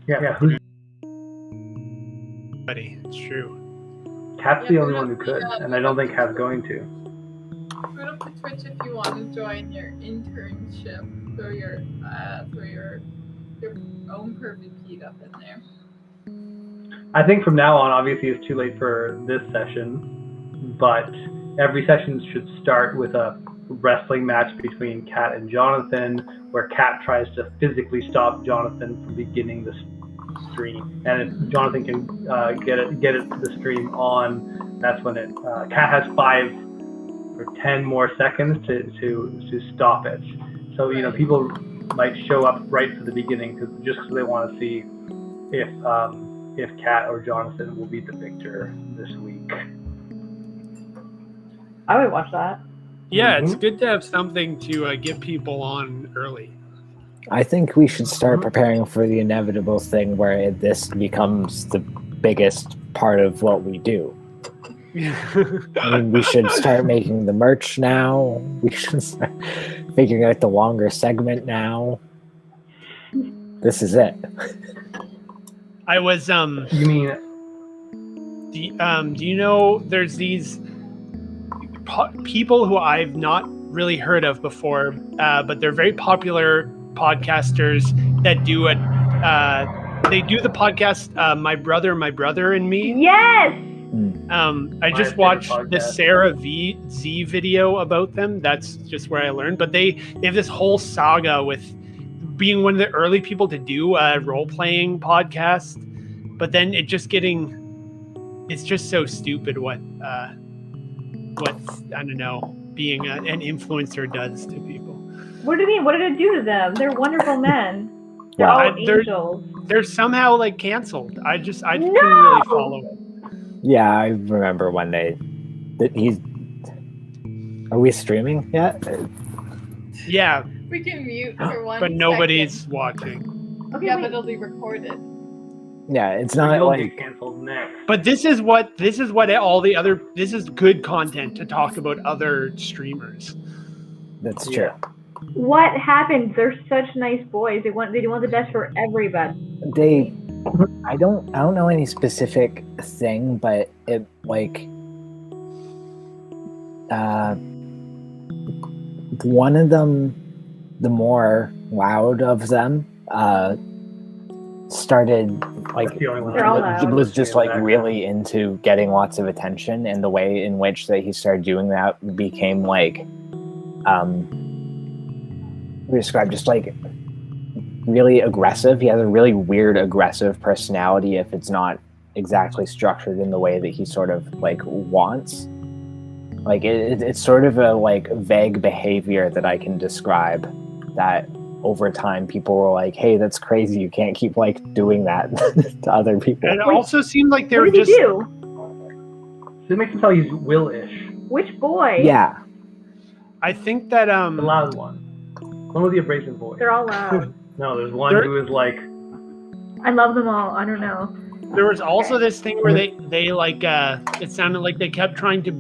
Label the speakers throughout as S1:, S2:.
S1: Yeah, who's
S2: It's true.
S1: Cat's the only one who could, and I don't think Cat's going to.
S3: Put up to Twitch if you want to join your internship throw your own perfect feed up in there.
S1: I think from now on, obviously, it's too late for this session, but every session should start with a wrestling match between Kat and Jonathan, where Kat tries to physically stop Jonathan from beginning the stream. And if Jonathan can get the stream on, that's when it. Kat has 5 or 10 more seconds to stop it. So people might show up right for the beginning just because they want to see if Kat or Jonathan will be the victor this week.
S4: I would watch that.
S2: Yeah, It's good to have something to get people on early.
S5: I think we should start preparing for the inevitable thing where this becomes the biggest part of what we do. I mean, we should start making the merch now. We should start figuring out the longer segment now. This is it.
S2: I was
S1: You mean?
S2: do you know there's these people who I've not really heard of before, but they're very popular podcasters that do it. They do the podcast My Brother and Me.
S4: Yes!
S2: I just watched the Sarah Z video about them. That's just where I learned. But they have this whole saga with being one of the early people to do a role-playing podcast. But then it's just so stupid what I don't know, being an influencer does to people.
S4: What do you mean? What did it do to them? They're wonderful men. They're all angels.
S2: They're somehow like canceled. I couldn't really follow it.
S5: Yeah, I remember one day that Are we streaming yet?
S2: Yeah.
S3: We can mute for 1
S2: but
S3: second.
S2: nobody's watching.
S4: Okay,
S3: Yeah,
S4: wait.
S3: but it'll be recorded.
S5: Yeah, it's not
S1: You'll
S5: like
S1: get canceled next.
S2: But this is what all the other. This is good content to talk about other streamers.
S5: that's true.
S4: What happened? They're such nice boys. They want the best for everybody.
S5: I don't know any specific thing, but it like one of them, the more loud of them, started like
S1: That's the only one.
S4: They're all loud.
S5: he was just like really into getting lots of attention, and the way in which that he started doing that became like we describe just like really aggressive. He has a really weird aggressive personality if it's not exactly structured in the way that he sort of like wants. Like it's sort of a like vague behavior that I can describe that over time people were like, hey, that's crazy, you can't keep like doing that to other people.
S2: And it also seemed like they
S4: What
S2: were
S4: did
S2: just
S4: he do?
S1: So it makes it tell he's Will-ish.
S4: Which boy?
S5: Yeah.
S2: I think that
S1: The loud one. One with the abrasive voice.
S4: They're all loud.
S1: No, there's one who is like...
S4: I love them all. I don't know.
S2: there was also this thing where they like it sounded like they kept trying to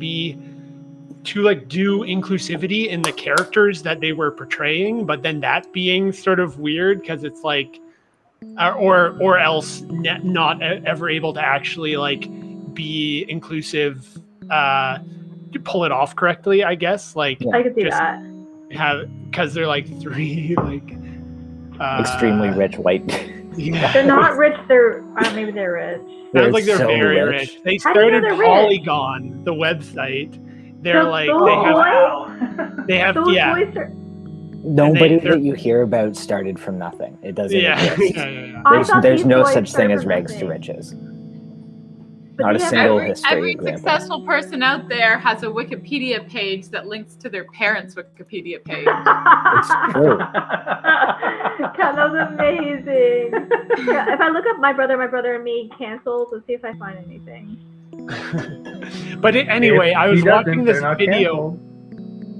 S2: like do inclusivity in the characters that they were portraying, but then that being sort of weird because it's like or else not ever able to actually like be inclusive to pull it off correctly, I guess. Like
S4: I could see
S2: just
S4: that.
S2: have because they're like 3 like
S5: Extremely rich white.
S2: Yeah.
S4: They're not rich. Maybe they're rich.
S2: Sounds like they're
S5: so
S2: very rich. They
S4: How do you know
S2: started
S4: they're rich?
S2: Polygon, the website. They're like
S4: those
S2: they have
S4: Those
S2: yeah.
S4: boys are.
S5: Nobody
S2: they're-
S5: that you hear about started from nothing. It doesn't
S2: Yeah.
S5: exist.
S2: Yeah.
S4: I thought
S5: There's
S4: these
S5: no
S4: boys
S5: such thing
S4: started
S5: as
S4: from
S5: rags to
S4: nothing.
S5: riches.
S4: But
S5: Not a
S4: they have
S5: single
S3: Every
S5: history example.
S3: successful person out there has a Wikipedia page that links to their parents' Wikipedia page.
S5: It's true.
S4: God, that was amazing. Yeah, if I look up My Brother and Me canceled, let's see if I find anything.
S2: But anyway,
S1: If
S2: I was
S1: he doesn't,
S2: watching this
S1: they're not
S2: video.
S1: canceled.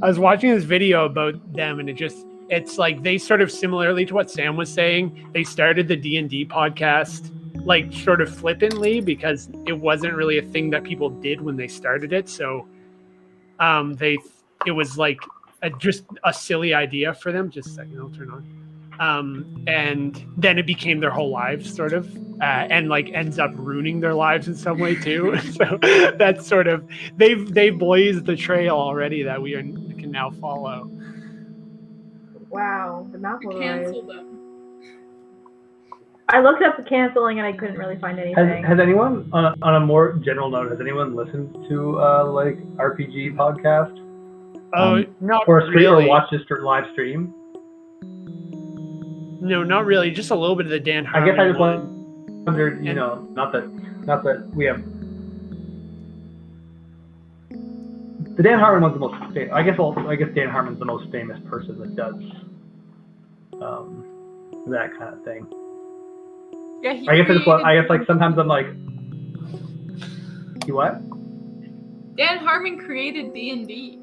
S2: I was watching this video about them, and it's like they sort of similarly to what Sam was saying. They started the D&D podcast like sort of flippantly because it wasn't really a thing that people did when they started it. So it was like just a silly idea for them. Just a second, I'll turn on. and then it became their whole lives, sort of, and like ends up ruining their lives in some way too. So that's sort of they've blazed the trail already that we can now follow.
S4: Wow, the mouth was
S3: Cancel them.
S4: I looked up the canceling and I couldn't really find anything.
S1: Has anyone, on a more general note, has anyone listened to like RPG podcast?
S2: Oh, not
S1: or stream,
S2: really.
S1: or watched this live stream?
S2: No, not really. Just a little bit of the Dan Harmon.
S1: I guess I just
S2: one.
S1: wondered, you know, not that we have. The Dan Harmon one's the most famous. I guess Dan Harmon's the most famous person that does that kind of thing.
S3: Yeah,
S1: I guess like sometimes I'm like, you what?
S3: Dan Harmon created D&D.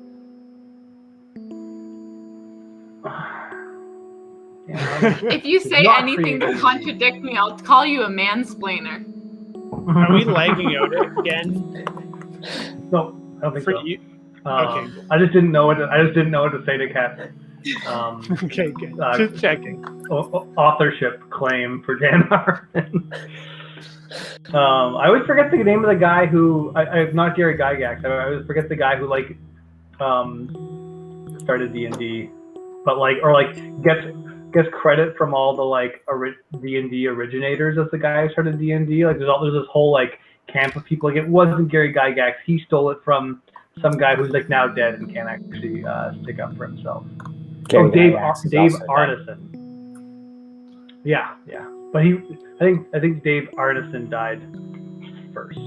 S3: If you say anything to contradict me, I'll call you a mansplainer.
S2: Are we lagging out again?
S1: No, I don't think
S2: For
S1: so.
S2: you?
S1: Okay. I just didn't know what to say to Kat.
S2: Okay, good. Just checking.
S1: Authorship claim for Dan Harmon. I always forget the name of the guy who I'm not Gary Gygax. I always forget the guy who like started D&D, but like gets credit from all the like D&D originators as the guy who started D&D. Like there's this whole like camp of people. Like it wasn't Gary Gygax. He stole it from some guy who's like now dead and can't actually stick up for himself. Dave Arneson. Yeah. But I think Dave Arneson died first.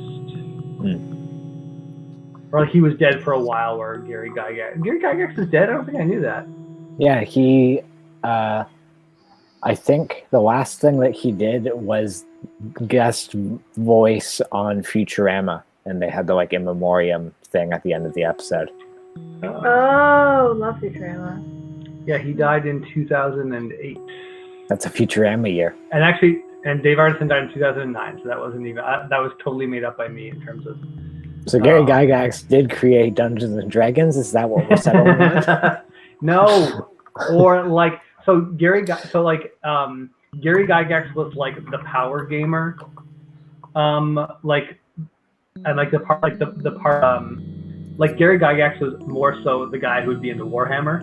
S1: Or like he was dead for a while. Where Gary Gygax is dead. I don't think I knew that.
S5: Yeah, he. I think the last thing that he did was guest voice on Futurama, and they had the like in memoriam thing at the end of the episode.
S4: Oh, love Futurama.
S1: Yeah, he died in 2008.
S5: That's a Futurama year.
S1: And Dave Arneson died in 2009, so that wasn't even that was totally made up by me in terms of.
S5: So Gary Gygax did create Dungeons and Dragons. Is that what we're settling on?
S1: No, or like so Gary Gygax was like the power gamer, like Gary Gygax was more so the guy who would be into Warhammer.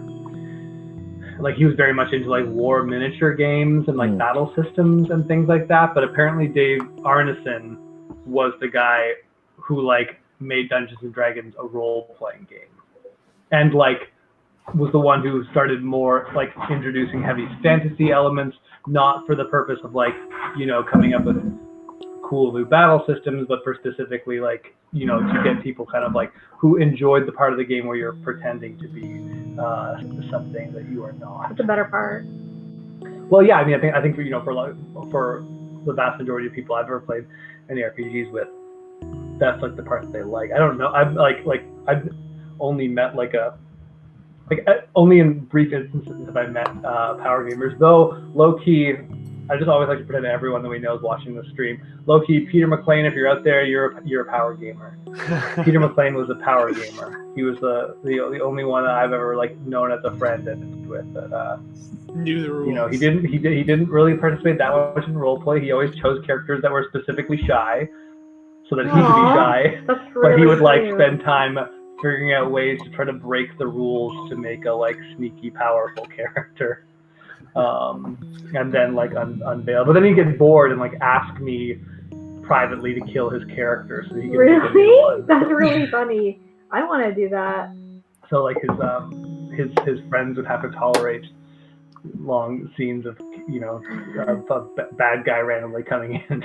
S1: Like he was very much into like war miniature games and like battle systems and things like that. But apparently Dave Arneson was the guy who like made Dungeons and Dragons a role-playing game, and like was the one who started more like introducing heavy fantasy elements, not for the purpose of like, you know, coming up with cool new battle systems, but for specifically like, you know, to get people kind of like who enjoyed the part of the game where you're pretending to be something that you are not.
S4: That's the better part.
S1: Well, yeah, I mean, I think for, you know, for the vast majority of people I've ever played any RPGs with, that's like the part that they like. I don't know. I've only met only in brief instances have I met power gamers. Though low key, I just always like to pretend that everyone that we know is watching the stream. Low key, Peter McLean, if you're out there, you're a power gamer. Peter McLean was a power gamer. He was the only one that I've ever like known as a friend and with that
S2: knew the rules.
S1: You know, he didn't really participate that much in roleplay. He always chose characters that were specifically shy, so that he could be shy.
S4: That's really
S1: but he would like
S4: cute.
S1: spend time figuring out ways to try to break the rules to make a like sneaky, powerful character. And then like unveil. But then he'd get bored and like ask me privately to kill his character so he could make a new
S4: Really?
S1: one.
S4: That's really funny. I want to do that.
S1: So like his friends would have to tolerate long scenes of, you know, a bad guy randomly coming in and